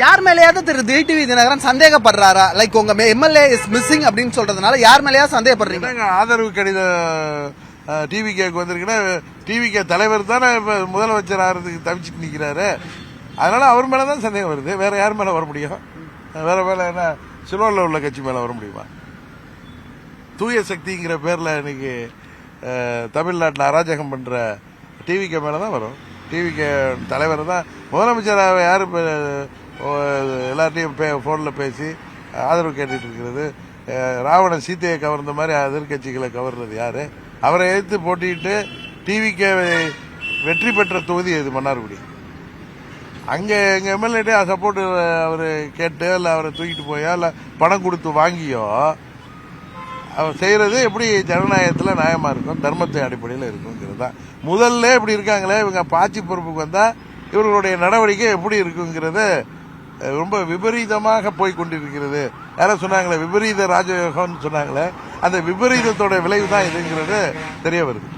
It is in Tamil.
யார் மேலேயாவது திரு டிடிவி தினகரன் சந்தேகப்படுறாரா? லைக் உங்க எம்எல்ஏ இஸ் மிஸ்ஸிங் அப்படின்னு சொல்றதுனால யார் மேலேயாவது சந்தேகப்படுறீங்க? ஆதரவு கடிதம் டிவிகேக்கு வந்திருக்குன்னா டிவிகே தலைவர் தானே முதலமைச்சர் ஆகிறதுக்கு தவிச்சிட்டு நிற்கிறாரு. அதனால அவர் மேலதான் சந்தேகம் வருது. வேற யார் மேல வர முடியும்? வேற மேல என்ன சிலோன்ல உள்ள கட்சி மேல வர முடியுமா? தூய சக்திங்கிற பேர்ல இன்னைக்கு தமிழ்நாட்டில் அராஜகம் பண்ற டிவிகே மேலதான் வரும். டிவிகே தலைவர் தான் முதலமைச்சராக யாரு எல்லார்ட்டையும் போன்ல பேசி ஆதரவு கேட்டுட்டு இருக்கிறது. ராவணன் சீத்தையை கவர்ந்த மாதிரி எதிர்கட்சிகளை கவர்றது யாரு? அவரை எதிர்த்து போட்டிட்டு டிவிகே வெற்றி பெற்ற தொகுதி இது மன்னார்குடி. அங்க எங்க எம்எல்ஏ சப்போர்ட் அவரு கேட்டு இல்ல அவரை தூக்கிட்டு போயோ இல்ல பணம் கொடுத்து வாங்கியோ அவர் செய்யறது எப்படி ஜனநாயகத்துல நியாயமா இருக்கும், தர்மத்தை அடிப்படையில் இருக்குங்கிறது தான். முதல்ல இப்படி இருக்காங்களே இவங்க ஆட்சி பொறுப்புக்கு வந்தா இவர்களுடைய நடவடிக்கை எப்படி இருக்குங்கிறது ரொம்ப விபரீதமாக போய் கொண்டிருக்கிறது. யாரும் சொன்னாங்களே விபரீத ராஜயோகம்னு சொன்னாங்களே, அந்த விபரீதத்தோட விளைவு தான் இதுங்கிறது தெரிய வருது.